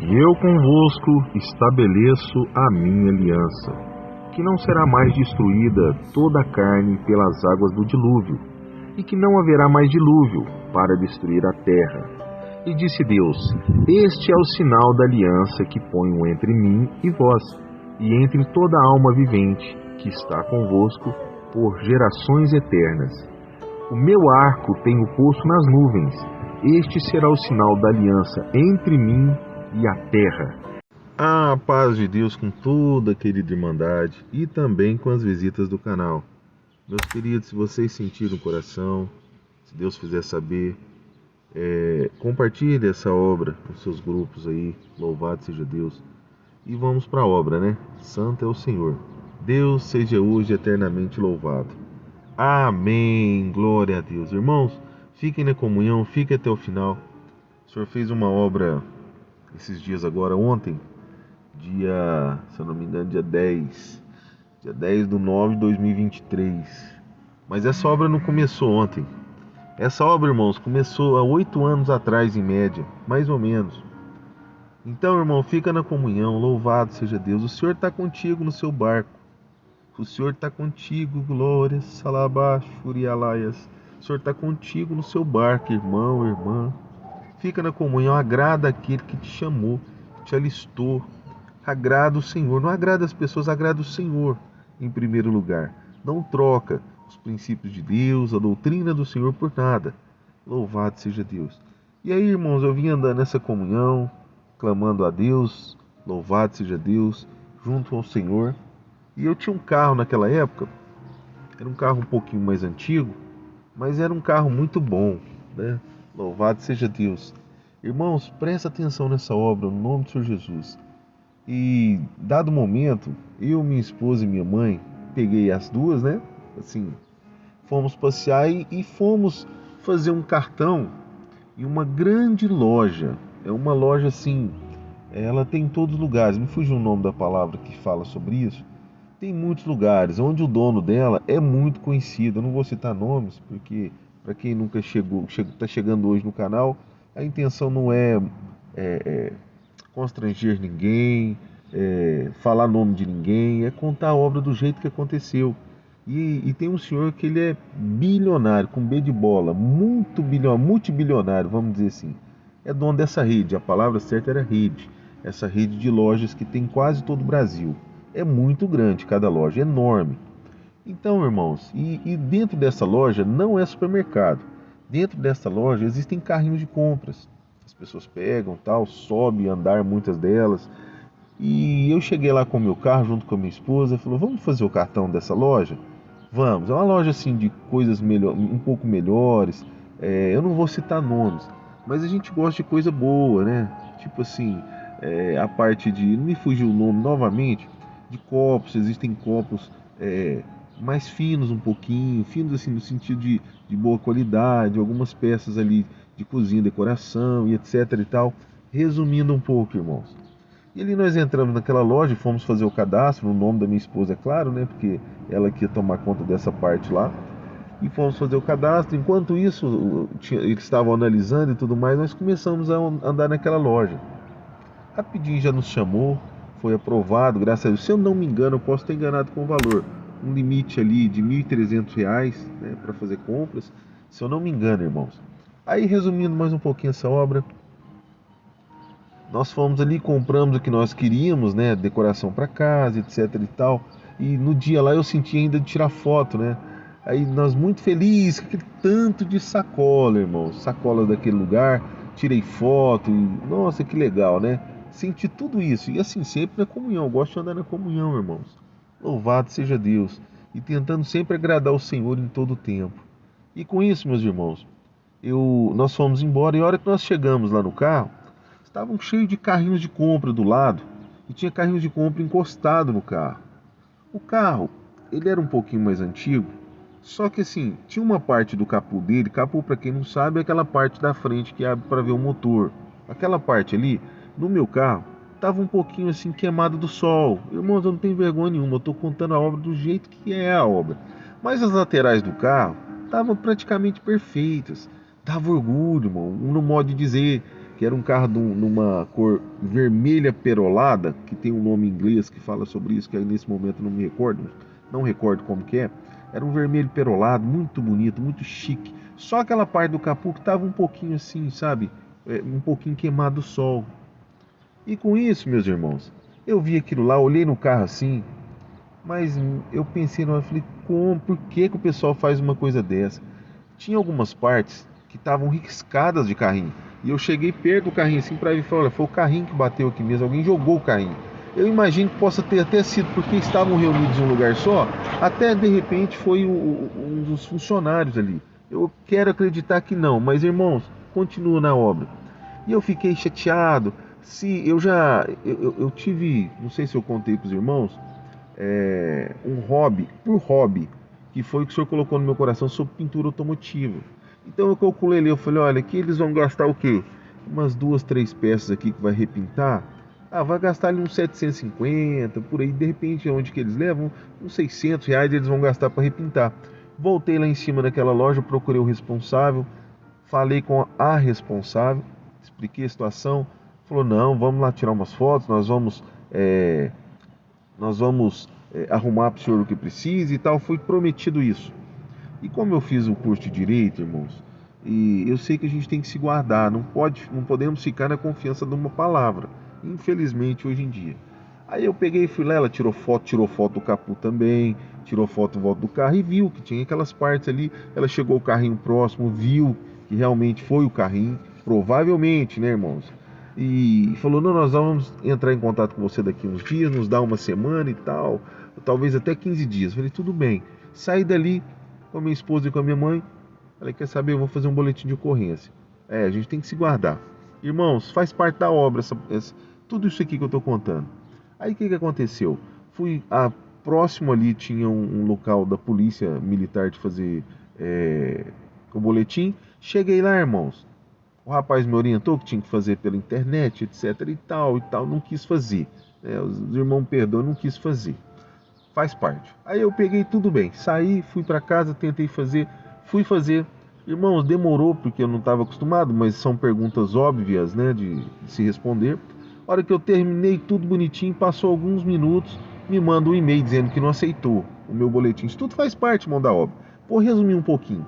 E eu convosco estabeleço a minha aliança, que não será mais destruída toda a carne pelas águas do dilúvio, e que não haverá mais dilúvio para destruir a terra. E disse Deus: Este é o sinal da aliança que ponho entre mim e vós, e entre toda a alma vivente que está convosco por gerações eternas. O meu arco tenho posto nas nuvens. Este será o sinal da aliança entre mim e a terra. A paz de Deus com toda a querida irmandade e também com as visitas do canal. Meus queridos, se vocês sentirem no coração, se Deus fizer saber, compartilhe essa obra nos seus grupos aí, louvado seja Deus. E vamos para a obra, né? Santo é o Senhor. Deus seja hoje eternamente louvado. Amém. Glória a Deus. Irmãos, fiquem na comunhão, fiquem até o final. O Senhor fez uma obra esses dias agora, ontem, dia, se eu não me engano, dia 10 de 9 de 2023. Mas essa obra não começou ontem. Essa obra, irmãos, começou há 8 anos atrás, em média, mais ou menos. Então, irmão, fica na comunhão, louvado seja Deus. O Senhor está contigo no seu barco. O Senhor está contigo, glórias, salabás, furialaias. O Senhor está contigo no seu barco, irmão, irmã. Fica na comunhão, agrada aquele que te chamou, que te alistou. Agrada o Senhor, não agrada as pessoas, agrada o Senhor em primeiro lugar. Não troca os princípios de Deus, a doutrina do Senhor por nada. Louvado seja Deus. E aí, irmãos, eu vim andando nessa comunhão, clamando a Deus, louvado seja Deus, junto ao Senhor. E eu tinha um carro naquela época, era um carro um pouquinho mais antigo, mas era um carro muito bom, né? Louvado seja Deus. Irmãos, presta atenção nessa obra, no nome do Senhor Jesus. E, dado momento, eu, minha esposa e minha mãe, peguei as duas, né? Assim, fomos passear e fomos fazer um cartão em uma grande loja. É uma loja assim, ela tem em todos os lugares. Me fugiu o nome da palavra que fala sobre isso. Tem muitos lugares onde o dono dela é muito conhecido. Eu não vou citar nomes, porque para quem nunca está chegando hoje no canal, a intenção não é constranger ninguém, falar nome de ninguém, é contar a obra do jeito que aconteceu. E tem um senhor que ele é bilionário, com B de bola, muito bilionário, multibilionário, vamos dizer assim. É dono dessa rede, a palavra certa era rede, essa rede de lojas que tem quase todo o Brasil. É muito grande cada loja, é enorme. Então, irmãos, e dentro dessa loja não é supermercado. Dentro dessa loja existem carrinhos de compras. As pessoas pegam, tal, sobe andar muitas delas. E eu cheguei lá com o meu carro junto com a minha esposa, falou: "Vamos fazer o cartão dessa loja?" Vamos. É uma loja assim de coisas melhor, um pouco melhores. Eu não vou citar nomes, mas a gente gosta de coisa boa, né? Tipo assim, a parte de, não me fugiu o nome novamente, de copos. Existem copos mais finos um pouquinho, finos assim no sentido de boa qualidade, algumas peças ali de cozinha, decoração e etc e tal. Resumindo um pouco, irmãos. E ali nós entramos naquela loja e fomos fazer o cadastro, no nome da minha esposa, é claro, né? Porque ela que ia tomar conta dessa parte lá. E fomos fazer o cadastro. Enquanto isso, eles estavam analisando e tudo mais, nós começamos a andar naquela loja. Rapidinho já nos chamou, foi aprovado, graças a Deus. Se eu não me engano, eu posso ter enganado com o valor. Um limite ali de R$ 1.300, né, para fazer compras. Se eu não me engano, irmãos. Aí, resumindo mais um pouquinho essa obra, nós fomos ali, compramos o que nós queríamos, né? Decoração para casa, etc e tal. E no dia lá eu senti ainda de tirar foto, né? Aí nós muito felizes com aquele tanto de sacola, irmão. Sacola daquele lugar. Tirei foto. E, nossa, que legal, né? Senti tudo isso. E assim, sempre na comunhão. Eu gosto de andar na comunhão, irmãos. Louvado seja Deus. E tentando sempre agradar o Senhor em todo o tempo. E com isso, meus irmãos, nós fomos embora. E a hora que nós chegamos lá no carro, estavam cheios de carrinhos de compra do lado e tinha carrinhos de compra encostado no carro. O carro, ele era um pouquinho mais antigo, só que assim, tinha uma parte do capô dele, capô para quem não sabe é aquela parte da frente que abre para ver o motor. Aquela parte ali, no meu carro, estava um pouquinho assim queimado do sol. Irmãos, eu não tenho vergonha nenhuma, eu estou contando a obra do jeito que é a obra. Mas as laterais do carro estavam praticamente perfeitas. Dava orgulho, irmão, no modo de dizer que era um carro numa cor vermelha perolada, que tem um nome em inglês que fala sobre isso, que aí nesse momento não recordo como que é. Era um vermelho perolado, muito bonito, muito chique. Só aquela parte do capô que estava um pouquinho assim, sabe? Um pouquinho queimado do sol. E com isso, meus irmãos, eu vi aquilo lá, olhei no carro assim, mas eu pensei, eu falei, por que que o pessoal faz uma coisa dessa? Tinha algumas partes que estavam riscadas de carrinho. E eu cheguei perto do carrinho assim para ver e falei, olha, foi o carrinho que bateu aqui mesmo, alguém jogou o carrinho. Eu imagino que possa ter até sido porque estavam reunidos em um lugar só, até de repente foi um dos funcionários ali. Eu quero acreditar que não, mas irmãos, continua na obra. E eu fiquei chateado. Se eu tive, não sei se eu contei para os irmãos, um hobby, por hobby, que foi o que o senhor colocou no meu coração sobre pintura automotiva. Então eu calculei ali, eu falei, olha, aqui eles vão gastar o quê? Umas 2, 3 peças aqui que vai repintar. Ah, vai gastar ali uns 750, por aí, de repente, onde que eles levam? Uns R$ 600 eles vão gastar para repintar. Voltei lá em cima daquela loja, procurei o responsável, falei com a responsável, expliquei a situação, falou, não, vamos lá tirar umas fotos, nós vamos arrumar para o senhor o que precisa e tal, foi prometido isso. E como eu fiz o curso de Direito, irmãos, e eu sei que a gente tem que se guardar, não podemos ficar na confiança de uma palavra, infelizmente hoje em dia. Aí eu peguei e fui lá, ela tirou foto do capô também, tirou foto em volta do carro e viu que tinha aquelas partes ali, ela chegou ao carrinho próximo, viu que realmente foi o carrinho, provavelmente, né, irmãos? E falou, não, nós vamos entrar em contato com você daqui uns dias, nos dá uma semana e tal, talvez até 15 dias. Falei, tudo bem. Saí dali com a minha esposa e com a minha mãe. Falei, quer saber, eu vou fazer um boletim de ocorrência. A gente tem que se guardar. Irmãos, faz parte da obra, tudo isso aqui que eu estou contando. Aí o que aconteceu? Próximo ali tinha um local da polícia militar de fazer o boletim. Cheguei lá, irmãos. O rapaz me orientou que tinha que fazer pela internet, etc e tal, não quis fazer. Os irmãos perdoam, não quis fazer. Faz parte. Aí eu peguei tudo bem, saí, fui para casa, tentei fazer, fui fazer. Irmãos, demorou porque eu não estava acostumado, mas são perguntas óbvias, né, de se responder. A hora que eu terminei tudo bonitinho, passou alguns minutos, me manda um e-mail dizendo que não aceitou o meu boletim. Isso tudo faz parte, mão da obra. Vou resumir um pouquinho.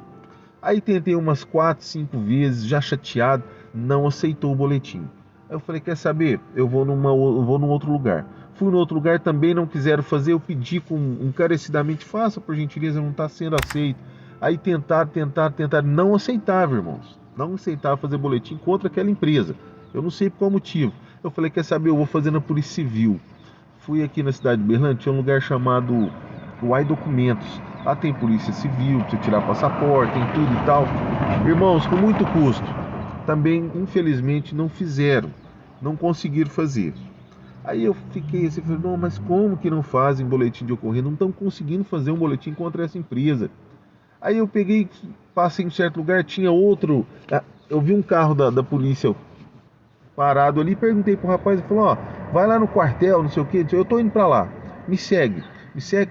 Aí tentei umas 4, 5 vezes, já chateado, não aceitou o boletim. Aí eu falei, quer saber? Eu vou num outro lugar. Fui no outro lugar, também não quiseram fazer, eu pedi encarecidamente, faça por gentileza, não está sendo aceito. Aí tentaram, não aceitava, irmãos. Não aceitava fazer boletim contra aquela empresa. Eu não sei por qual motivo. Eu falei, quer saber? Eu vou fazer na Polícia Civil. Fui aqui na cidade de Berlândia, tinha um lugar chamado Uai Documentos. Lá tem Polícia Civil, precisa tirar passaporte, tem tudo e tal. Irmãos, com muito custo. Também, infelizmente, não conseguiram fazer. Aí eu fiquei assim, falei, não, mas como que não fazem boletim de ocorrência? Não estão conseguindo fazer um boletim contra essa empresa. Aí eu peguei, passei em certo lugar, tinha outro. Eu vi um carro da polícia parado ali, perguntei pro rapaz, ele falou, ó, vai lá no quartel, não sei o que, eu tô indo pra lá, me segue,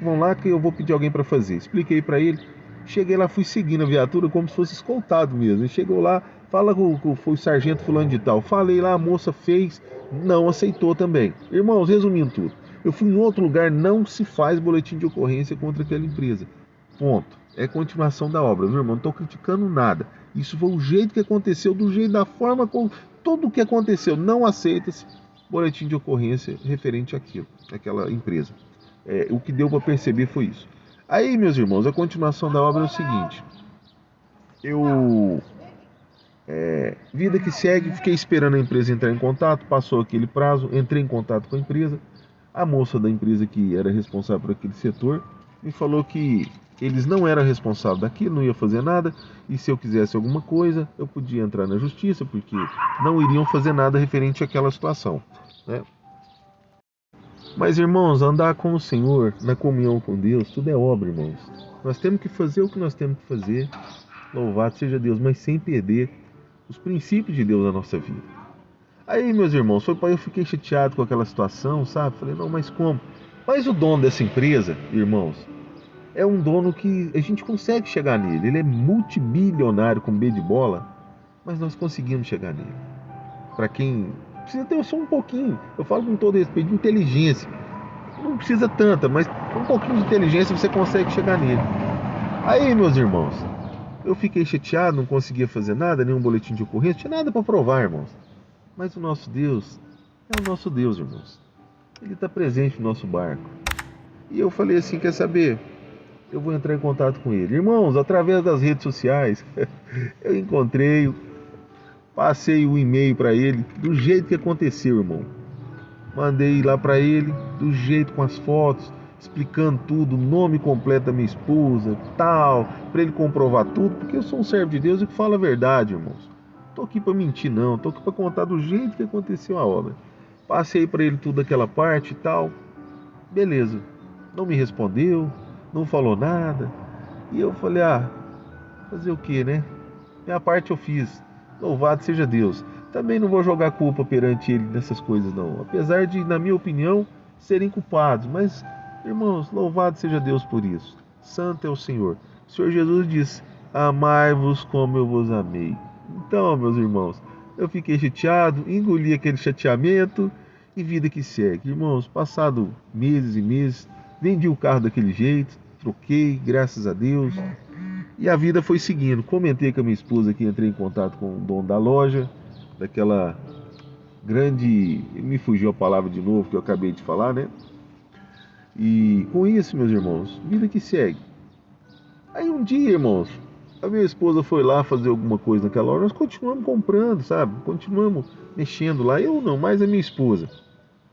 vão lá que eu vou pedir alguém para fazer. Expliquei para ele, cheguei lá, fui seguindo a viatura como se fosse escoltado mesmo. Ele chegou lá, fala com foi o sargento fulano de tal, falei lá, a moça fez, não aceitou também. Irmãos, resumindo tudo, eu fui em outro lugar, não se faz boletim de ocorrência contra aquela empresa. Ponto. É continuação da obra, meu irmão, não estou criticando nada. Isso foi o jeito que aconteceu, da forma como tudo o que aconteceu. Não aceita-se boletim de ocorrência referente àquilo, àquela empresa. O que deu para perceber foi isso. Aí, meus irmãos, a continuação da obra é o seguinte. Vida que segue, fiquei esperando a empresa entrar em contato, passou aquele prazo, entrei em contato com a empresa. A moça da empresa que era responsável por aquele setor me falou que eles não eram responsáveis daquilo, não ia fazer nada, e se eu quisesse alguma coisa, eu podia entrar na justiça, porque não iriam fazer nada referente àquela situação, né? Mas, irmãos, andar com o Senhor, na comunhão com Deus, tudo é obra, irmãos. Nós temos que fazer o que nós temos que fazer, louvado seja Deus, mas sem perder os princípios de Deus na nossa vida. Aí, meus irmãos, eu fiquei chateado com aquela situação, sabe? Falei, não, mas como? Mas o dono dessa empresa, irmãos, é um dono que a gente consegue chegar nele. Ele é multibilionário com B de bola, mas nós conseguimos chegar nele. para quem precisa ter só um pouquinho, eu falo com todo respeito, de inteligência. Não precisa tanta, mas um pouquinho de inteligência você consegue chegar nele. Aí, meus irmãos, eu fiquei chateado, não conseguia fazer nada, nenhum boletim de ocorrência, tinha nada para provar, irmãos. Mas o nosso Deus é o nosso Deus, irmãos. Ele está presente no nosso barco. E eu falei assim, quer saber? Eu vou entrar em contato com ele. Irmãos, através das redes sociais, eu encontrei, passei o e-mail para ele, do jeito que aconteceu, irmão. Mandei lá para ele, do jeito com as fotos, explicando tudo, o nome completo da minha esposa, tal, para ele comprovar tudo, porque eu sou um servo de Deus e que fala a verdade, irmãos. Tô aqui para mentir não, tô aqui para contar do jeito que aconteceu a obra. Passei para ele tudo aquela parte e tal. Beleza. Não me respondeu, não falou nada. E eu falei: "Ah, fazer o quê, né? Minha parte eu fiz. Louvado seja Deus. Também não vou jogar culpa perante ele nessas coisas não. Apesar de, na minha opinião, serem culpados, mas irmãos, louvado seja Deus por isso. Santo é o Senhor. O Senhor Jesus disse: "Amai-vos como eu vos amei". Então, meus irmãos, eu fiquei chateado, engoli aquele chateamento e vida que segue. Irmãos, passado meses e meses, vendi o carro daquele jeito, troquei, graças a Deus. E a vida foi seguindo. Comentei com a minha esposa que entrei em contato com o dono da loja, daquela grande. Me fugiu a palavra de novo que eu acabei de falar, né? E com isso, meus irmãos, vida que segue. Aí um dia, irmãos, a minha esposa foi lá fazer alguma coisa naquela hora, nós continuamos comprando, sabe? Continuamos mexendo lá. Eu não, mais a minha esposa.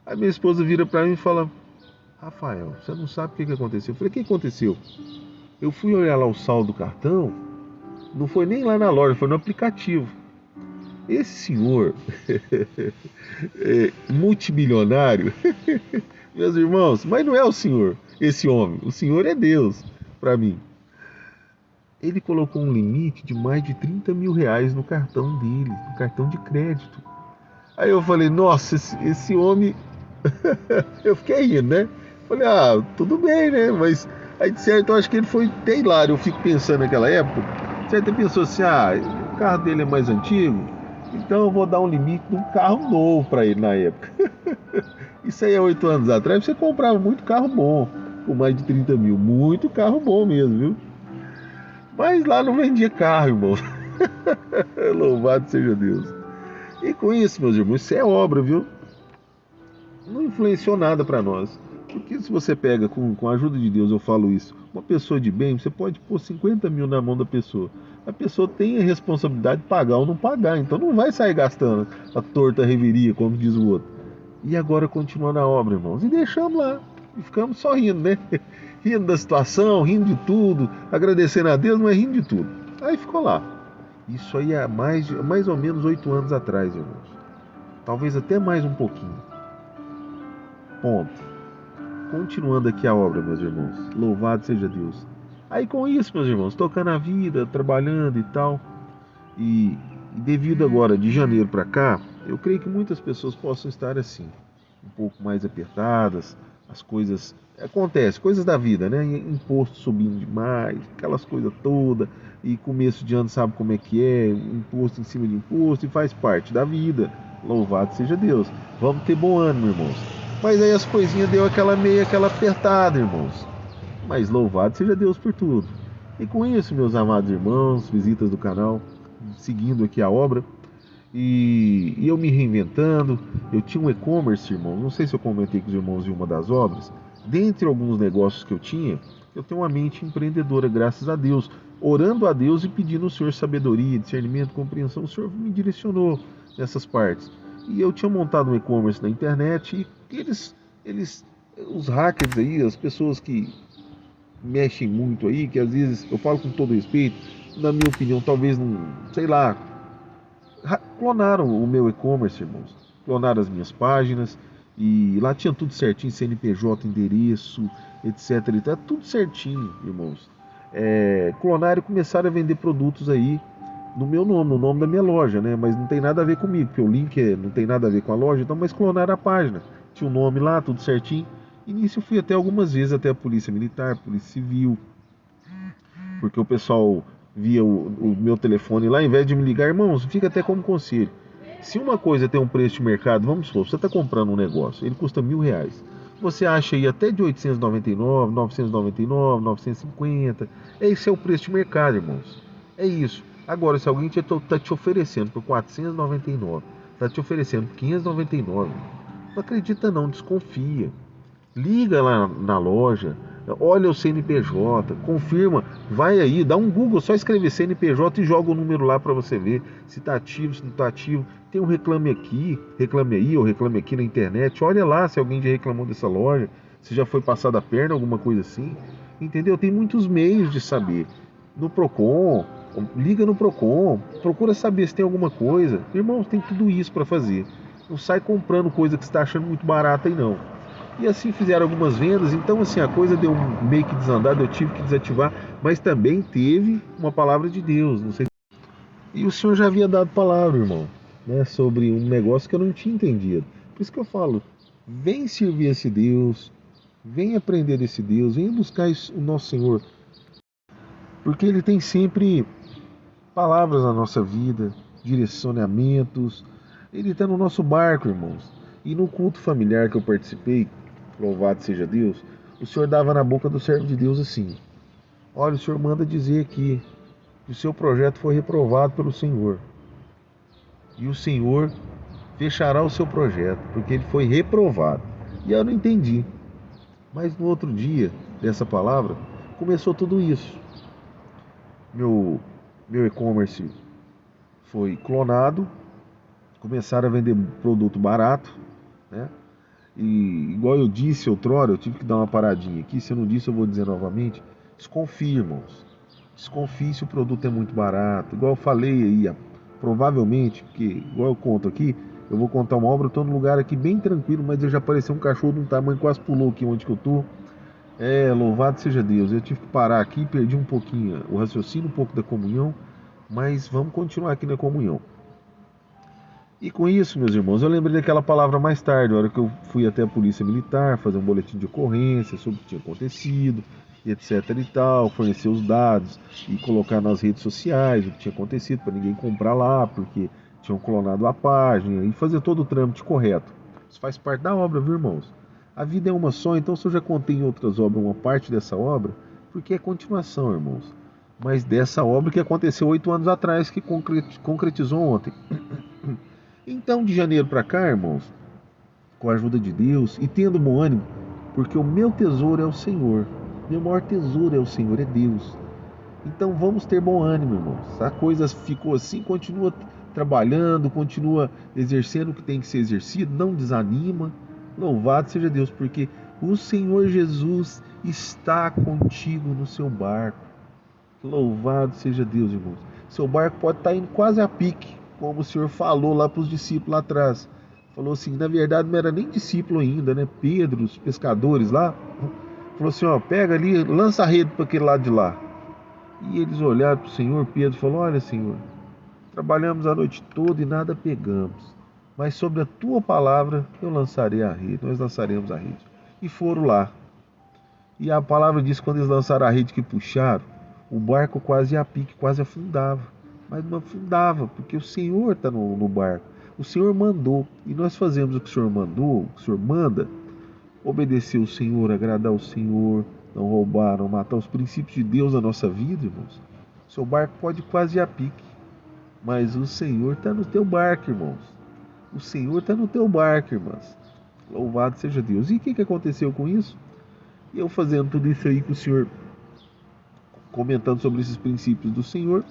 A minha esposa vira para mim e fala: "Rafael, você não sabe o que aconteceu?" Eu falei: "O que aconteceu?" Eu fui olhar lá o saldo do cartão, não foi nem lá na loja, foi no aplicativo. Esse senhor multimilionário, meus irmãos, mas não é o senhor, esse homem, o senhor é Deus para mim. Ele colocou um limite de mais de 30 mil reais no cartão dele, no cartão de crédito. Aí eu falei: "Nossa, esse homem." Eu fiquei rindo, né? Falei: "Ah, tudo bem, né?" Mas aí de certo eu acho que ele foi até hilário. Eu fico pensando naquela época. De certo ele pensou assim: "Ah, o carro dele é mais antigo, então eu vou dar um limite de um carro novo para ele na época." Isso aí é 8 anos atrás. Você comprava muito carro bom, com mais de 30 mil. Muito carro bom mesmo, viu? Mas lá não vendia carro, irmão. Louvado seja Deus. E com isso, meus irmãos, isso é obra, viu? Não influenciou nada para nós. Porque se você pega com a ajuda de Deus, eu falo isso, uma pessoa de bem, você pode pôr 50 mil na mão da pessoa. A pessoa tem a responsabilidade de pagar ou não pagar, então não vai sair gastando a torta reveria, como diz o outro. E agora continua na obra, irmãos. E deixamos lá. E ficamos só rindo, né? Rindo da situação, rindo de tudo, agradecendo a Deus, mas rindo de tudo. Aí ficou lá. Isso aí há mais ou menos 8 anos atrás, irmãos. Talvez até mais um pouquinho. Ponto. Continuando aqui a obra, meus irmãos. Louvado seja Deus. Aí com isso, meus irmãos, tocando a vida, trabalhando e tal. E devido agora de janeiro para cá, eu creio que muitas pessoas possam estar assim, um pouco mais apertadas. As coisas acontecem, coisas da vida, né? Imposto subindo demais, aquelas coisas todas. E começo de ano sabe como é que é, imposto em cima de imposto, e faz parte da vida. Louvado seja Deus. Vamos ter bom ano, meus irmãos. Mas aí as coisinhas deu aquela apertada, irmãos. Mas louvado seja Deus por tudo. E com isso, meus amados irmãos, visitas do canal, seguindo aqui a obra, e eu me reinventando. Eu tinha um e-commerce, irmão. Não sei se eu comentei com os irmãos em uma das obras. Dentre alguns negócios que eu tinha, eu tenho uma mente empreendedora, graças a Deus. Orando a Deus e pedindo ao Senhor sabedoria, discernimento, compreensão. O Senhor me direcionou nessas partes. E eu tinha montado um e-commerce na internet e os hackers aí, as pessoas que mexem muito aí, que às vezes, eu falo com todo respeito, na minha opinião, talvez não, sei lá, clonaram o meu e-commerce, irmãos. Clonaram as minhas páginas e lá tinha tudo certinho, CNPJ, endereço, etc. E tá tudo certinho, irmãos. Clonaram e começaram a vender produtos aí no meu nome, no nome da minha loja, né? Mas não tem nada a ver comigo, porque o link não tem nada a ver com a loja, então, mas clonaram a página. Tinha o nome lá, tudo certinho. E nisso eu fui até algumas vezes até a Polícia Militar, Polícia Civil, porque o pessoal via o meu telefone lá, ao invés de me ligar, irmãos, fica até como conselho. Se uma coisa tem um preço de mercado, vamos supor, você está comprando um negócio, ele custa R$ 1.000. Você acha aí até de 899, 999, 950. Esse é o preço de mercado, irmãos. É isso. Agora, se alguém está te oferecendo por 499, está te oferecendo por 599, não acredita não, desconfia. Liga lá na loja, olha o CNPJ, confirma, vai aí, dá um Google, só escrever CNPJ e joga o número lá para você ver se está ativo, se não está ativo. Tem um reclame aqui, reclame aí ou reclame aqui na internet. Olha lá se alguém já reclamou dessa loja, se já foi passada a perna, alguma coisa assim. Entendeu? Tem muitos meios de saber. No Procon, liga no Procon, procura saber se tem alguma coisa. Irmãos, tem tudo isso para fazer. Não sai comprando coisa que você está achando muito barata aí não. E assim fizeram algumas vendas, então assim a coisa deu meio que desandada, eu tive que desativar, mas também teve uma palavra de Deus, não sei. E o Senhor já havia dado palavra, irmão, né, sobre um negócio que eu não tinha entendido. Por isso que eu falo, vem servir esse Deus, vem aprender desse Deus, vem buscar o nosso Senhor, porque Ele tem sempre palavras na nossa vida, direcionamentos. Ele está no nosso barco, irmãos. E no culto familiar que eu participei, louvado seja Deus, o Senhor dava na boca do servo de Deus assim: olha, o Senhor manda dizer aqui que o seu projeto foi reprovado pelo Senhor. E o Senhor fechará o seu projeto, porque ele foi reprovado. E eu não entendi. Mas no outro dia dessa palavra, começou tudo isso. Meu e-commerce foi clonado, começaram a vender produto barato, né? E igual eu disse outrora, eu tive que dar uma paradinha aqui. Se eu não disse, eu vou dizer novamente. Desconfie, irmãos. Desconfie se o produto é muito barato. Igual eu falei aí, provavelmente, porque igual eu conto aqui, eu vou contar uma obra, eu estou num lugar aqui bem tranquilo, mas já apareceu um cachorro de um tamanho, quase pulou aqui onde que eu tô. Louvado seja Deus. Eu tive que parar aqui, perdi um pouquinho o raciocínio, um pouco da comunhão, mas vamos continuar aqui na comunhão. E com isso, meus irmãos, eu lembrei daquela palavra mais tarde, a hora que eu fui até a polícia militar, fazer um boletim de ocorrência sobre o que tinha acontecido, etc e tal, fornecer os dados e colocar nas redes sociais o que tinha acontecido para ninguém comprar lá, porque tinham clonado a página, e fazer todo o trâmite correto. Isso faz parte da obra, viu, irmãos? A vida é uma só, então se eu já contei em outras obras uma parte dessa obra, porque é continuação, irmãos. Mas dessa obra que aconteceu 8 anos atrás, que concretizou ontem. Então, de janeiro para cá, irmãos, com a ajuda de Deus e tendo bom ânimo, porque o meu tesouro é o Senhor, meu maior tesouro é o Senhor, é Deus. Então vamos ter bom ânimo, irmãos. A coisa ficou assim, continua trabalhando, continua exercendo o que tem que ser exercido, não desanima. Louvado seja Deus, porque o Senhor Jesus está contigo no seu barco. Louvado seja Deus, irmãos. Seu barco pode estar indo quase a pique, como o Senhor falou lá para os discípulos lá atrás. Falou assim, na verdade não era nem discípulo ainda, né? Pedro, os pescadores lá. Falou assim, ó, pega ali, lança a rede para aquele lado de lá. E eles olharam para o Senhor, Pedro falou, olha, Senhor, trabalhamos a noite toda e nada pegamos. Mas sobre a tua palavra eu lançarei a rede, nós lançaremos a rede. E foram lá. E a palavra diz que quando eles lançaram a rede que puxaram, o barco quase ia a pique, quase afundava. Mas não afundava, porque o Senhor está no barco. O Senhor mandou. E nós fazemos o que o Senhor mandou, o que o Senhor manda. Obedecer o Senhor, agradar o Senhor, não roubar, não matar, os princípios de Deus na nossa vida, irmãos. Seu barco pode quase ir a pique. Mas o Senhor está no teu barco, irmãos. O Senhor está no teu barco, irmãs. Louvado seja Deus. E o que aconteceu com isso? Eu fazendo tudo isso aí com o Senhor, comentando sobre esses princípios do Senhor,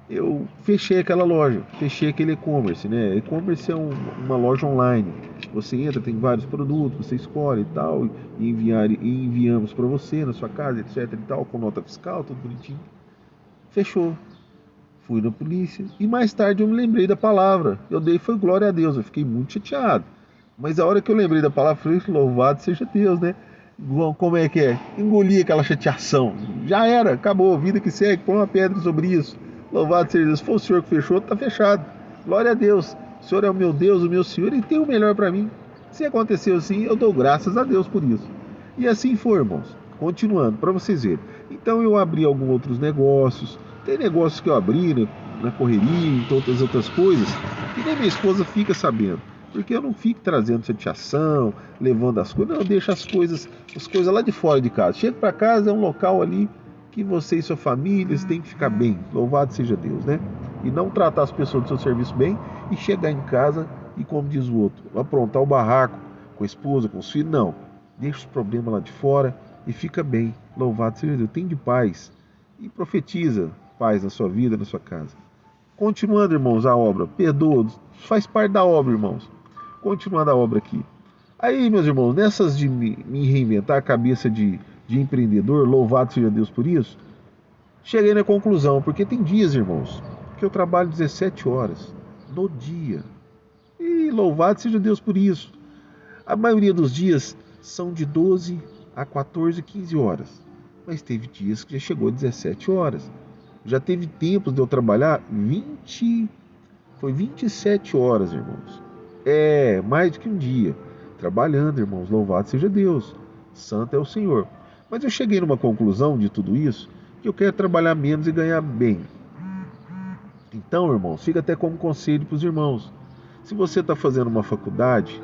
eu fechei aquela loja, fechei aquele e-commerce, né? E-commerce é uma loja online. Você entra, tem vários produtos, você escolhe e tal, e enviamos para você na sua casa, etc e tal, com nota fiscal, tudo bonitinho. Fechou. Fui na polícia e mais tarde eu me lembrei da palavra. Eu dei foi glória a Deus, eu fiquei muito chateado. Mas a hora que eu lembrei da palavra, falei, louvado seja Deus, né? Como é que é? Engoli aquela chateação. Já era, acabou, vida que segue, põe uma pedra sobre isso. Louvado seja Deus. Se for o Senhor que fechou, está fechado. Glória a Deus. O Senhor é o meu Deus, o meu Senhor, e tem o melhor para mim. Se aconteceu assim, eu dou graças a Deus por isso. E assim foi, irmãos. Continuando, para vocês verem. Então eu abri alguns outros negócios. Tem negócios que eu abri, né? na correria, em tantas outras coisas, e nem minha esposa fica sabendo. Porque eu não fico trazendo chateação, levando as coisas, não, eu deixo as coisas lá de fora de casa. Chego para casa, é um local ali que você e sua família têm que ficar bem, louvado seja Deus, né? E não tratar as pessoas do seu serviço bem e chegar em casa e, como diz o outro, aprontar o barraco com a esposa, com os filhos, não. Deixa os problemas lá de fora e fica bem, louvado seja Deus. Tem de paz e profetiza paz na sua vida, na sua casa. Continuando, irmãos, a obra, perdoa, faz parte da obra, irmãos. Continuando a obra aqui. Aí, meus irmãos, nessas de me reinventar a cabeça de empreendedor, louvado seja Deus por isso, cheguei na conclusão, porque tem dias, irmãos, que eu trabalho 17 horas no dia. E louvado seja Deus por isso. A maioria dos dias são de 12 a 14, 15 horas. Mas teve dias que já chegou a 17 horas. Já teve tempos de eu trabalhar 27 horas, irmãos. É, mais do que um dia. Trabalhando, irmãos, louvado seja Deus. Santo é o Senhor. Mas eu cheguei numa conclusão de tudo isso, que eu quero trabalhar menos e ganhar bem. Então, irmãos, fica até como conselho para os irmãos. Se você está fazendo uma faculdade,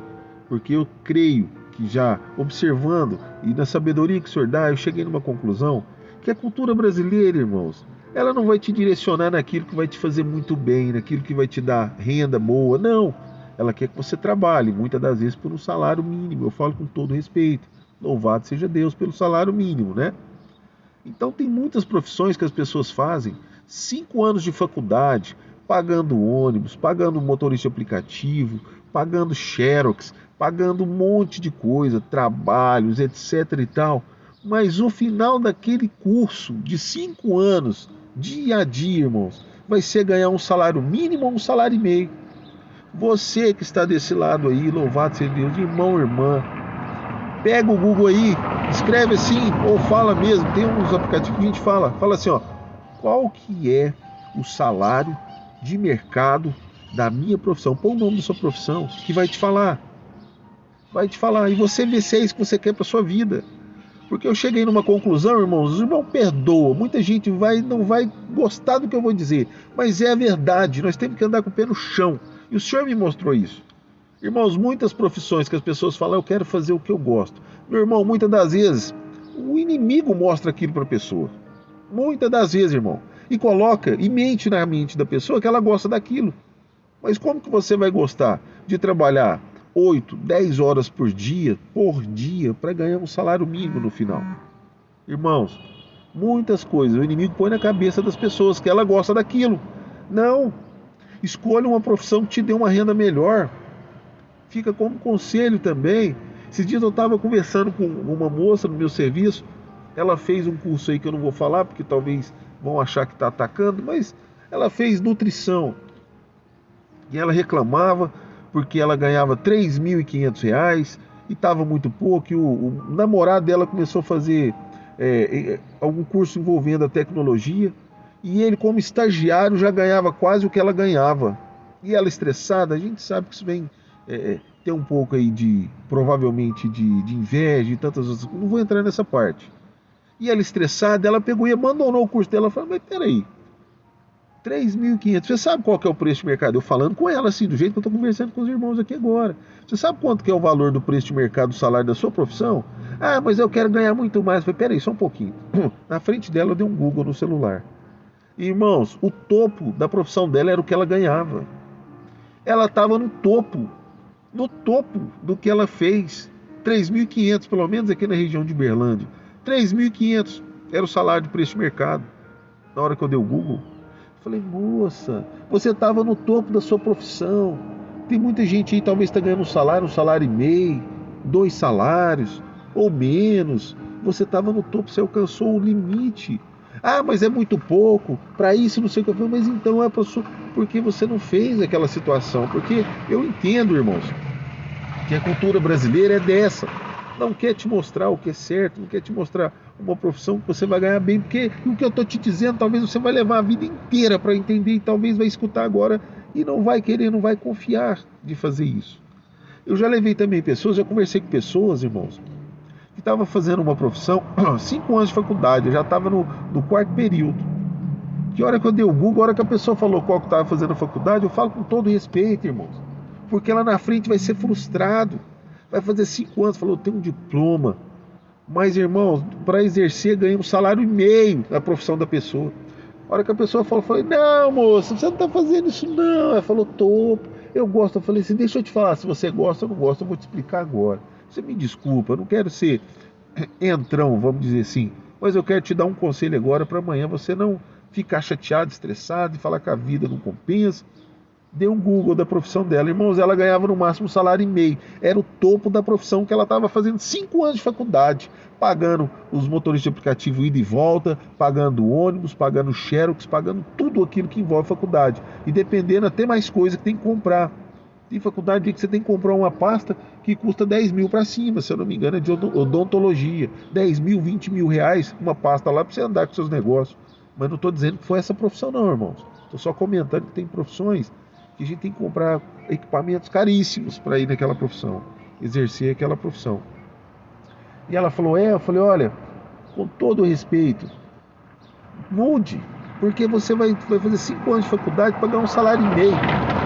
porque eu creio que já observando e na sabedoria que o Senhor dá, eu cheguei numa conclusão que a cultura brasileira, irmãos, ela não vai te direcionar naquilo que vai te fazer muito bem, naquilo que vai te dar renda boa, não. Ela quer que você trabalhe, muitas das vezes por um salário mínimo. Eu falo com todo respeito. Louvado seja Deus pelo salário mínimo, né? Então tem muitas profissões que as pessoas fazem 5 anos de faculdade, pagando ônibus, pagando motorista de aplicativo, pagando xerox, pagando um monte de coisa, trabalhos, etc e tal. Mas o final daquele curso de 5 anos, dia a dia, irmãos, vai ser ganhar um salário mínimo ou um salário e meio. Você que está desse lado aí, louvado seja Deus, irmão, irmã, pega o Google aí, escreve assim, ou fala mesmo, tem uns aplicativos que a gente fala assim, ó, qual que é o salário de mercado da minha profissão? Põe o nome da sua profissão, que vai te falar, e você vê se é isso que você quer para sua vida. Porque eu cheguei numa conclusão, irmãos, os irmãos perdoam, muita gente não vai gostar do que eu vou dizer, mas é a verdade, nós temos que andar com o pé no chão. E o Senhor me mostrou isso. Irmãos, muitas profissões que as pessoas falam, eu quero fazer o que eu gosto. Meu irmão, muitas das vezes, o inimigo mostra aquilo para a pessoa. Muitas das vezes, irmão. E coloca, e mente na mente da pessoa que ela gosta daquilo. Mas como que você vai gostar de trabalhar 8, 10 horas por dia, para ganhar um salário mínimo no final? Irmãos, muitas coisas o inimigo põe na cabeça das pessoas que ela gosta daquilo. Não. Escolha uma profissão que te dê uma renda melhor. Fica como conselho também. Esses dias eu estava conversando com uma moça no meu serviço. Ela fez um curso aí que eu não vou falar, porque talvez vão achar que está atacando, mas ela fez nutrição. E ela reclamava porque ela ganhava R$ 3.500 e estava muito pouco. E o namorado dela começou a fazer algum curso envolvendo a tecnologia. E ele, como estagiário, já ganhava quase o que ela ganhava. E ela estressada, a gente sabe que isso vem ter um pouco aí provavelmente de inveja e tantas outras coisas. Não vou entrar nessa parte. E ela estressada, ela pegou e abandonou o curso dela. Ela falou, mas peraí, 3.500, você sabe qual que é o preço de mercado? Eu falando com ela assim, do jeito que eu estou conversando com os irmãos aqui agora. Você sabe quanto que é o valor do preço de mercado do salário da sua profissão? Ah, mas eu quero ganhar muito mais. Eu falei, peraí, só um pouquinho. Na frente dela eu dei um Google no celular. Irmãos, o topo da profissão dela era o que ela ganhava. Ela estava no topo do que ela fez. 3.500, pelo menos aqui na região de Uberlândia. 3.500 era o salário de preço de mercado. Na hora que eu dei o Google, eu falei, moça, você estava no topo da sua profissão. Tem muita gente aí, talvez está ganhando um salário e meio, 2 salários, ou menos. Você estava no topo, você alcançou o limite. Ah, mas é muito pouco, para isso não sei o que eu falei, mas então é porque você não fez aquela situação. Porque eu entendo, irmãos, que a cultura brasileira é dessa. Não quer te mostrar o que é certo, não quer te mostrar uma profissão que você vai ganhar bem, porque o que eu estou te dizendo, talvez você vai levar a vida inteira para entender e talvez vai escutar agora e não vai querer, não vai confiar de fazer isso. Eu já levei também pessoas, já conversei com pessoas, irmãos, que estavam fazendo uma profissão, 5 anos de faculdade, eu já estava no 4º período. Que hora que eu dei o Google, a hora que a pessoa falou qual que estava fazendo a faculdade, eu falo com todo respeito, irmãos. Porque lá na frente vai ser frustrado. Vai fazer 5 anos, falou, eu tenho um diploma. Mas, irmãos, para exercer, ganha 1,5 salário na profissão da pessoa. A hora que a pessoa falou, eu falei, não, moça, você não está fazendo isso não. Ela falou, tô, eu gosto. Eu falei assim, deixa eu te falar, se você gosta ou não gosta, eu vou te explicar agora. Você me desculpa, eu não quero ser entrão, vamos dizer assim, mas eu quero te dar um conselho agora para amanhã você não ficar chateado, estressado e falar que a vida não compensa. Deu um Google da profissão dela. Irmãos, ela ganhava no máximo 1,5 salário. Era o topo da profissão que ela estava fazendo 5 anos de faculdade, pagando os motoristas de aplicativo ida e volta, pagando ônibus, pagando xerox, pagando tudo aquilo que envolve faculdade. E dependendo até mais coisa que tem que comprar. Tem faculdade que você tem que comprar uma pasta que custa 10 mil para cima, se eu não me engano, é de odontologia. 10 mil, 20 mil reais, uma pasta lá para você andar com seus negócios. Mas não estou dizendo que foi essa profissão não, irmãos. Estou só comentando que tem profissões que a gente tem que comprar equipamentos caríssimos para ir naquela profissão, exercer aquela profissão. E ela falou, eu falei, olha, com todo o respeito, mude, porque você vai fazer 5 anos de faculdade para ganhar 1,5 salário.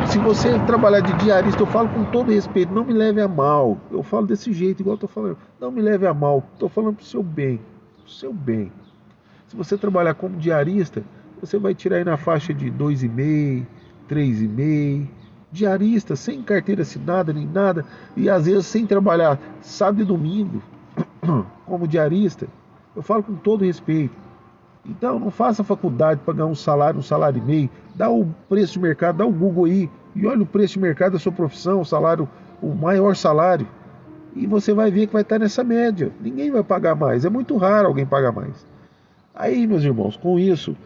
Se você trabalhar de diarista, eu falo com todo respeito, não me leve a mal, eu falo desse jeito, igual eu estou falando, não me leve a mal, estou falando para o seu bem, pro seu bem. Se você trabalhar como diarista, você vai tirar aí na faixa de 2,5, 3,5, diarista, sem carteira assinada nem nada, e às vezes sem trabalhar sábado e domingo, como diarista. Eu falo com todo respeito. Então, não faça faculdade para ganhar 1,5 salário. Dá o preço de mercado, dá o Google aí, e olha o preço de mercado da sua profissão, o salário, o maior salário, e você vai ver que vai estar nessa média. Ninguém vai pagar mais, é muito raro alguém pagar mais. Aí, meus irmãos, com isso,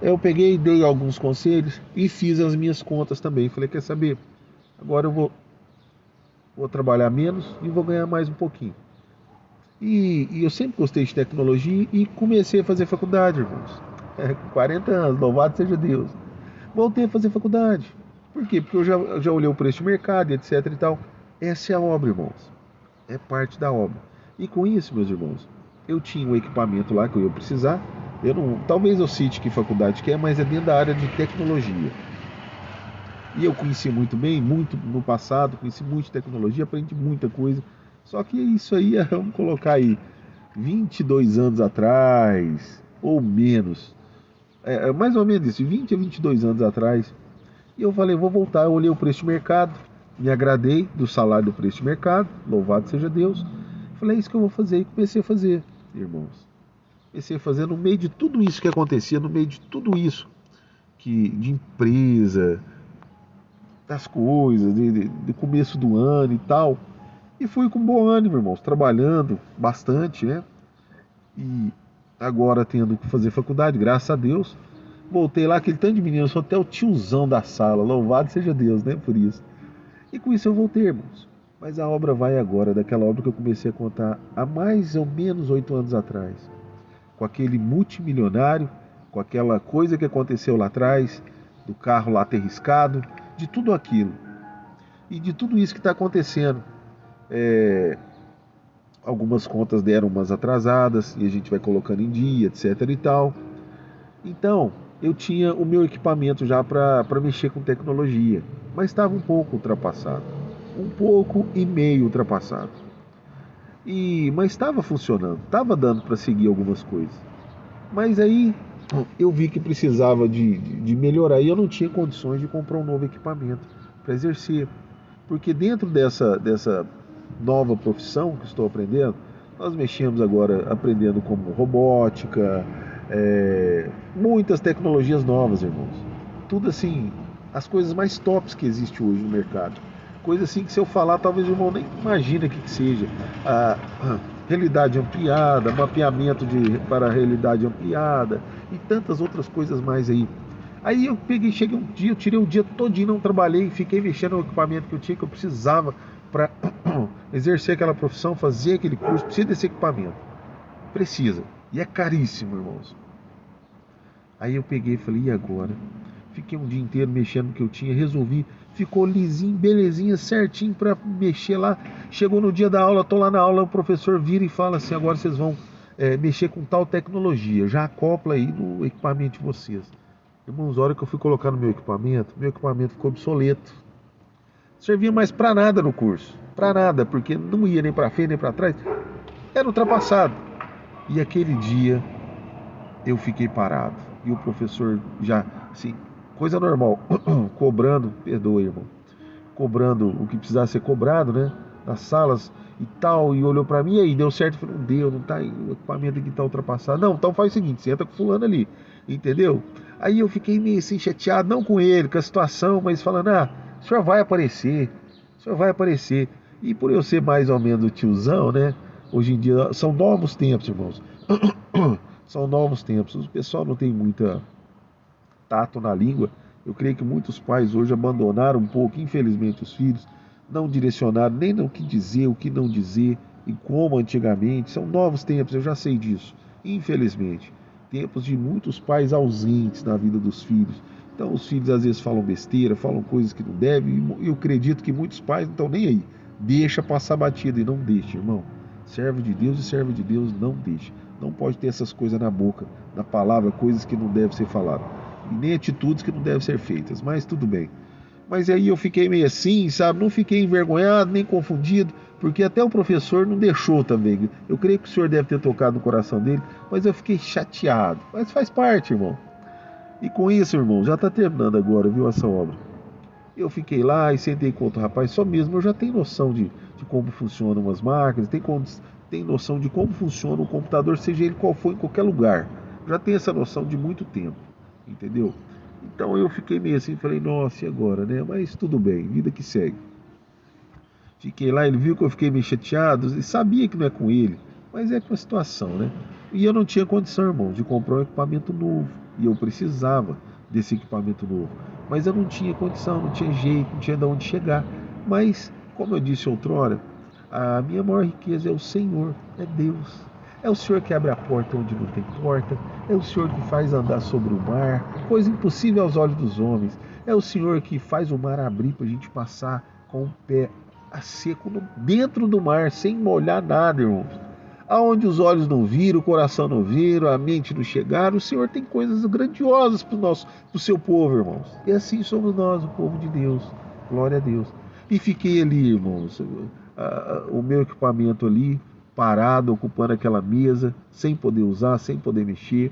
eu peguei, dei alguns conselhos e fiz as minhas contas também. Falei, quer saber? Agora eu vou trabalhar menos e vou ganhar mais um pouquinho. E eu sempre gostei de tecnologia e comecei a fazer faculdade, irmãos. Com 40 anos, louvado seja Deus. Voltei a fazer faculdade. Por quê? Porque eu já olhei o preço de mercado, etc e tal. Essa é a obra, irmãos. É parte da obra. E com isso, meus irmãos, eu tinha um equipamento lá que eu ia precisar. Talvez eu cite que faculdade que é, mas é dentro da área de tecnologia. E eu conheci muito bem, muito no passado, conheci muito de tecnologia, aprendi muita coisa. Só que isso aí, vamos colocar aí, 22 anos atrás, ou menos. Mais ou menos isso, 20 a 22 anos atrás. E eu falei, vou voltar, eu olhei o preço de mercado, me agradei do salário do preço de mercado, louvado seja Deus. Falei, é isso que eu vou fazer, e comecei a fazer, irmãos. Comecei a fazer no meio de tudo isso que acontecia, no meio de tudo isso de empresa, das coisas, de começo do ano e tal. E fui com bom ânimo, irmãos, trabalhando bastante, né? E agora tendo que fazer faculdade, graças a Deus. Voltei lá, aquele tanto de menino, eu sou até o tiozão da sala, louvado seja Deus, né, por isso. E com isso eu voltei, irmãos. Mas a obra vai agora, daquela obra que eu comecei a contar há mais ou menos 8 anos atrás. Com aquele multimilionário, com aquela coisa que aconteceu lá atrás, do carro lá ter riscado, de tudo aquilo. E de tudo isso que está acontecendo. Algumas contas deram umas atrasadas, e a gente vai colocando em dia, etc e tal. Então, eu tinha o meu equipamento já para mexer com tecnologia, mas estava um pouco ultrapassado. 1,5 ultrapassado. Mas estava funcionando, estava dando para seguir algumas coisas. Mas aí eu vi que precisava de melhorar e eu não tinha condições de comprar um novo equipamento para exercer. Porque dentro dessa nova profissão que estou aprendendo, nós mexemos agora aprendendo como robótica, muitas tecnologias novas, irmãos. Tudo assim, as coisas mais tops que existe hoje no mercado. Coisa assim que se eu falar, talvez o irmão nem imagina o que seja. A realidade ampliada, mapeamento para a realidade ampliada e tantas outras coisas mais aí. Aí eu cheguei um dia, eu tirei o dia todinho, não trabalhei, fiquei mexendo no equipamento que eu tinha, que eu precisava para exercer aquela profissão, fazer aquele curso, precisa desse equipamento. Precisa. E é caríssimo, irmãos. Aí eu peguei e falei, e agora? Fiquei um dia inteiro mexendo no que eu tinha, resolvi, ficou lisinho, belezinha, certinho para mexer lá. Chegou no dia da aula, tô lá na aula, o professor vira e fala assim, agora vocês vão mexer com tal tecnologia, já acopla aí no equipamento de vocês. Irmãos, a hora que eu fui colocar no meu equipamento ficou obsoleto. Não servia mais para nada no curso, para nada, porque não ia nem para frente nem para trás, era ultrapassado. E aquele dia eu fiquei parado. E o professor já, assim, coisa normal, cobrando, perdoa, irmão, cobrando o que precisava ser cobrado, né? Nas salas e tal, e olhou pra mim, e aí, deu certo? Eu falei, não deu, não tá, o equipamento aqui tá ultrapassado. Não, então faz o seguinte, senta com fulano ali, entendeu? Aí eu fiquei meio assim chateado, não com ele, com a situação, mas falando, o senhor vai aparecer, o senhor vai aparecer. E por eu ser mais ou menos o tiozão, né? Hoje em dia são novos tempos, irmãos. São novos tempos. O pessoal não tem muita tato na língua. Eu creio que muitos pais hoje abandonaram um pouco, infelizmente, os filhos, não direcionaram nem no que dizer, o que não dizer e como antigamente. São novos tempos, eu já sei disso. Infelizmente, tempos de muitos pais ausentes na vida dos filhos. Então, os filhos às vezes falam besteira, falam coisas que não devem, e eu acredito que muitos pais não estão nem aí. Deixa passar batida e não deixa, irmão. Servo de Deus e servo de Deus não deixa. Não pode ter essas coisas na boca, na palavra, coisas que não devem ser faladas. E nem atitudes que não devem ser feitas, mas tudo bem. Mas aí eu fiquei meio assim, sabe? Não fiquei envergonhado, nem confundido, porque até o professor não deixou também. Eu creio que o senhor deve ter tocado no coração dele, mas eu fiquei chateado. Mas faz parte, irmão. E com isso, irmão, já está terminando agora, viu, essa obra. Eu fiquei lá e sentei com outro rapaz, só mesmo eu já tenho noção de como funcionam as máquinas, tem noção de como funciona o computador, seja ele qual for, em qualquer lugar. Já tenho essa noção de muito tempo, entendeu? Então eu fiquei meio assim, falei, nossa, e agora, né? Mas tudo bem, vida que segue. Fiquei lá, ele viu que eu fiquei meio chateado, e sabia que não é com ele, mas é com a situação, né? E eu não tinha condição, irmão, de comprar um equipamento novo, e eu precisava desse equipamento novo. Mas eu não tinha condição, não tinha jeito, não tinha de onde chegar. Mas, como eu disse outrora, a minha maior riqueza é o Senhor, é Deus. É o Senhor que abre a porta onde não tem porta, é o Senhor que faz andar sobre o mar, coisa impossível aos olhos dos homens. É o Senhor que faz o mar abrir para a gente passar com o pé a seco dentro do mar, sem molhar nada, irmãos. Aonde os olhos não viram, o coração não viram, a mente não chegaram, o Senhor tem coisas grandiosas para o seu povo, irmãos. E assim somos nós, o povo de Deus. Glória a Deus. E fiquei ali, irmãos, o meu equipamento ali, parado, ocupando aquela mesa, sem poder usar, sem poder mexer.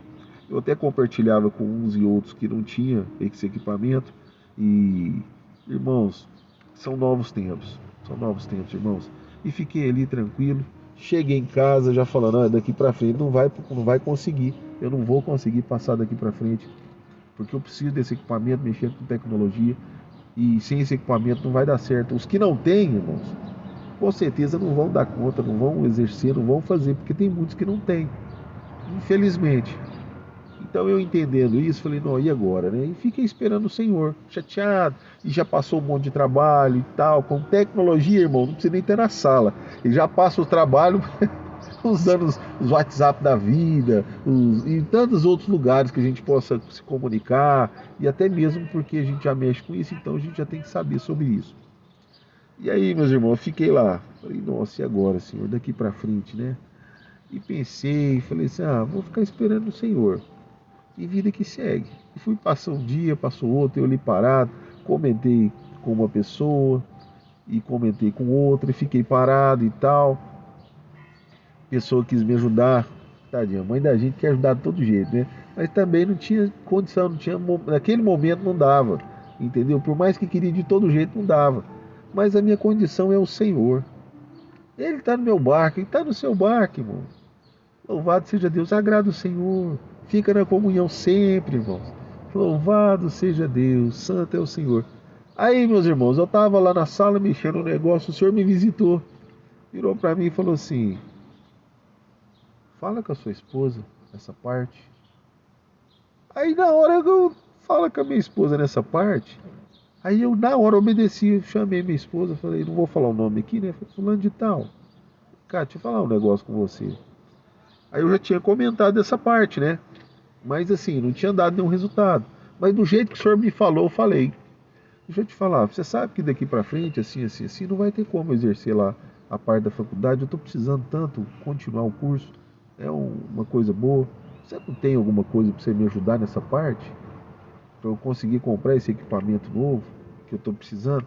Eu até compartilhava com uns e outros que não tinham esse equipamento. E, irmãos, são novos tempos. São novos tempos, irmãos. E fiquei ali tranquilo. Cheguei em casa já falando, daqui para frente não vai conseguir. Eu não vou conseguir passar daqui para frente, porque eu preciso desse equipamento, mexendo com tecnologia. E sem esse equipamento não vai dar certo. Os que não têm, irmãos, com certeza não vão dar conta, não vão exercer, não vão fazer, porque tem muitos que não têm, infelizmente. Então eu entendendo isso, falei, não, e agora, né? E fiquei esperando o Senhor, chateado, e já passou um monte de trabalho e tal, com tecnologia, irmão, não precisa nem ter na sala. Ele já passa o trabalho usando os WhatsApp da vida, e tantos outros lugares que a gente possa se comunicar, e até mesmo porque a gente já mexe com isso, então a gente já tem que saber sobre isso. E aí, meus irmãos, eu fiquei lá, falei, nossa, e agora, Senhor, daqui pra frente, né? E pensei, falei assim, vou ficar esperando o Senhor. E vida que segue. E fui, passar um dia, passou outro, eu ali parado, comentei com uma pessoa, e comentei com outra, e fiquei parado e tal. A pessoa quis me ajudar, tadinha, a mãe da gente quer ajudar de todo jeito, né? Mas também não tinha condição, não tinha, naquele momento não dava, entendeu? Por mais que queria de todo jeito, não dava. Mas a minha condição é o Senhor. Ele está no meu barco, ele está no seu barco, irmão. Louvado seja Deus, agrada o Senhor. Fica na comunhão sempre, irmãos. Louvado seja Deus, santo é o Senhor. Aí, meus irmãos, eu estava lá na sala mexendo no negócio, o Senhor me visitou. Virou para mim e falou assim, fala com a sua esposa essa parte. Aí na hora que eu falo com a minha esposa nessa parte, aí eu na hora obedeci, chamei minha esposa, falei, não vou falar o nome aqui, né? Falei, fulano de tal. Cara, deixa eu falar um negócio com você. Aí eu já tinha comentado essa parte, né? Mas assim, não tinha dado nenhum resultado. Mas do jeito que o senhor me falou, eu falei. Deixa eu te falar, você sabe que daqui pra frente, assim, assim, assim, não vai ter como exercer lá a parte da faculdade. Eu tô precisando tanto continuar o curso. É uma coisa boa. Você não tem alguma coisa para você me ajudar nessa parte? Para eu conseguir comprar esse equipamento novo que eu estou precisando?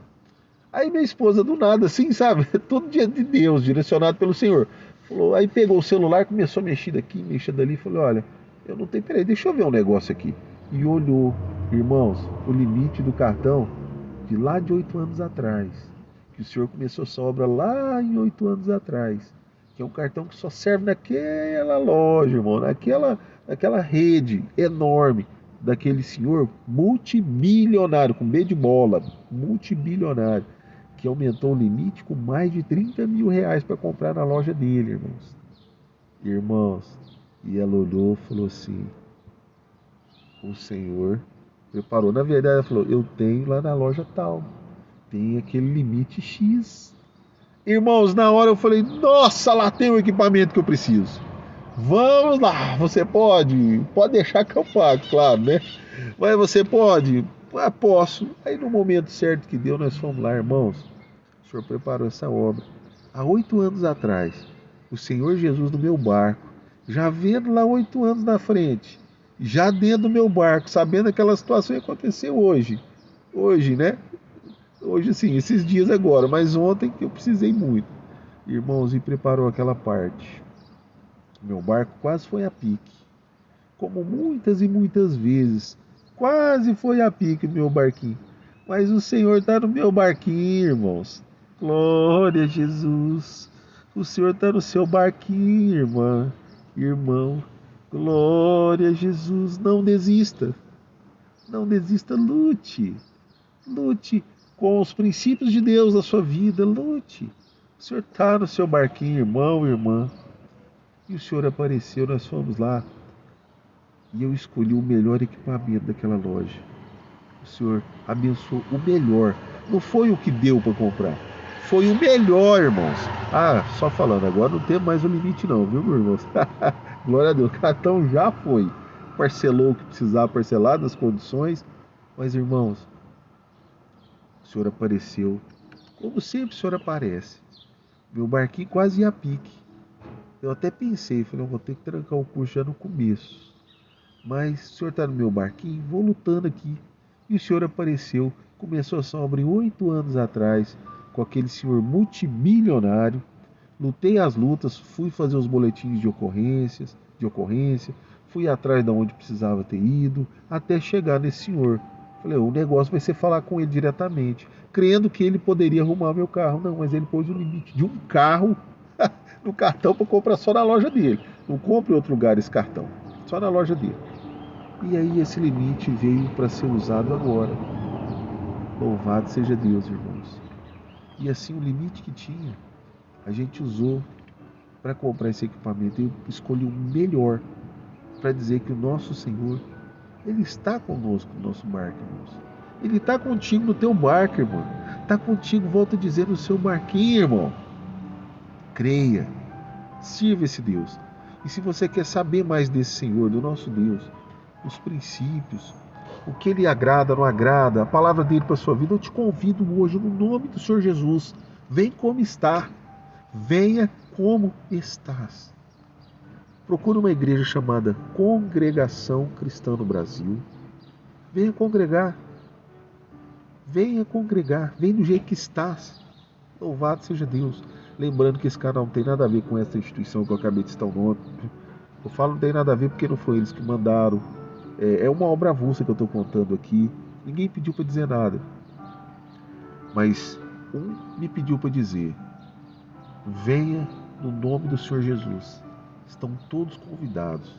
Aí minha esposa do nada, assim, sabe? Todo dia de Deus, direcionado pelo Senhor. Falou, aí pegou o celular, começou a mexer daqui, mexer dali, falou, olha, eu não tenho, peraí, deixa eu ver um negócio aqui. E olhou, irmãos, o limite do cartão de lá de 8 anos atrás. Que o Senhor começou essa obra lá em 8 anos atrás. Que é um cartão que só serve naquela loja, irmão, naquela rede enorme daquele senhor multimilionário, com B de bola, multibilionário, que aumentou o limite com mais de 30 mil reais para comprar na loja dele, irmãos. Irmãos, e ela olhou e falou assim: o Senhor preparou. Na verdade, ela falou: eu tenho lá na loja tal, tem aquele limite X. Irmãos, na hora eu falei: nossa, lá tem o equipamento que eu preciso. Vamos lá, você pode? Pode deixar que eu pago, claro, né? Mas você pode? Ah, posso. Aí no momento certo que deu, nós fomos lá, irmãos. O Senhor preparou essa obra. Há 8 anos atrás, o Senhor Jesus no meu barco, já vendo lá 8 anos na frente, já dentro do meu barco, sabendo aquela situação ia acontecer hoje. Hoje, né? Hoje sim, esses dias agora, mas ontem que eu precisei muito. Irmãos, e preparou aquela parte. Meu barco quase foi a pique. Como muitas e muitas vezes. Quase foi a pique meu barquinho. Mas o Senhor está no meu barquinho, irmãos. Glória a Jesus. O Senhor está no seu barquinho, irmã, irmão. Glória a Jesus. Não desista. Não desista, lute. Lute com os princípios de Deus na sua vida. Lute. O Senhor está no seu barquinho, irmão, irmã. E o Senhor apareceu, nós fomos lá. E eu escolhi o melhor equipamento daquela loja. O Senhor abençoou o melhor. Não foi o que deu para comprar. Foi o melhor, irmãos. Ah, só falando, agora não tem mais o limite não, viu, meus irmãos? Glória a Deus, o cartão já foi. Parcelou o que precisava parcelar nas condições. Mas, irmãos, o Senhor apareceu. Como sempre o Senhor aparece. Meu barquinho quase ia a pique. Eu até pensei, falei, eu vou ter que trancar o curso já no começo. Mas o Senhor está no meu barquinho, vou lutando aqui. E o Senhor apareceu, começou essa obra em 8 anos atrás, com aquele senhor multimilionário. Lutei as lutas, fui fazer os boletins de ocorrência, fui atrás de onde precisava ter ido, até chegar nesse senhor. Falei, o negócio vai ser falar com ele diretamente, crendo que ele poderia arrumar meu carro. Não, mas ele pôs o limite de um carro no cartão para comprar só na loja dele. Não compre em outro lugar esse cartão, só na loja dele. E aí esse limite veio para ser usado agora. Louvado seja Deus, irmãos. E assim o limite que tinha, a gente usou para comprar esse equipamento. Eu escolhi o melhor para dizer que o nosso Senhor, Ele está conosco no nosso barco, irmãos. Ele está contigo no teu barco, irmão. Está contigo, volto a dizer, no seu barquinho, irmão. Creia, sirva esse Deus. E se você quer saber mais desse Senhor, do nosso Deus, os princípios, o que Ele agrada, não agrada, a palavra dele para a sua vida, eu te convido hoje, no nome do Senhor Jesus, vem como está, venha como estás. Procure uma igreja chamada Congregação Cristã no Brasil, venha congregar, vem do jeito que estás, louvado seja Deus. Lembrando que esse canal não tem nada a ver com essa instituição que eu acabei de citar o nome. Eu falo não tem nada a ver porque não foi eles que mandaram. É uma obra avulsa que eu estou contando aqui. Ninguém pediu para dizer nada. Mas um me pediu para dizer: venha no nome do Senhor Jesus. Estão todos convidados.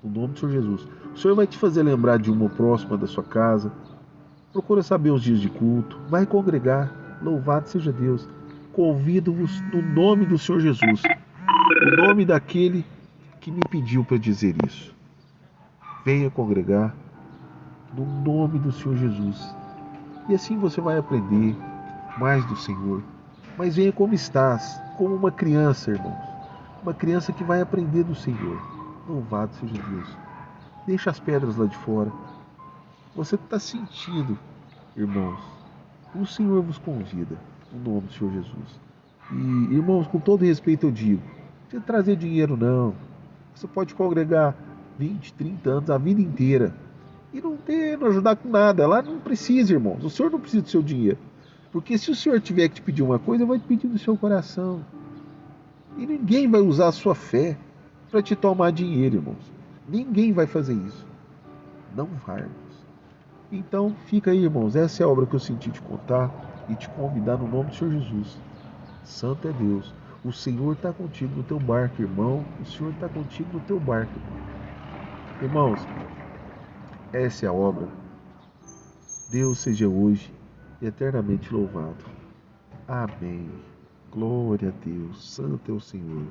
No nome do Senhor Jesus. O Senhor vai te fazer lembrar de uma próxima da sua casa. Procura saber os dias de culto. Vai congregar. Louvado seja Deus. Convido-vos no nome do Senhor Jesus. O nome daquele que me pediu para dizer isso. Venha congregar no nome do Senhor Jesus. E assim você vai aprender mais do Senhor. Mas venha como estás, como uma criança, irmãos. Uma criança que vai aprender do Senhor. Louvado seja Deus. Deixa as pedras lá de fora. Você está sentindo, irmãos. O Senhor vos convida, no nome do Senhor Jesus. E, irmãos, com todo respeito eu digo, não precisa trazer dinheiro não. Você pode congregar 20, 30 anos, a vida inteira, e não ajudar com nada. Lá não precisa, irmãos. O Senhor não precisa do seu dinheiro. Porque se o Senhor tiver que te pedir uma coisa, vai te pedir do seu coração. E ninguém vai usar a sua fé para te tomar dinheiro, irmãos. Ninguém vai fazer isso. Não vai, irmãos. Então, fica aí, irmãos. Essa é a obra que eu senti te contar e te convidar no nome do Senhor Jesus. Santo é Deus. O Senhor está contigo no teu barco, irmão. O Senhor está contigo no teu barco, irmão. Irmãos, essa é a obra. Deus seja hoje e eternamente louvado. Amém. Glória a Deus. Santo é o Senhor.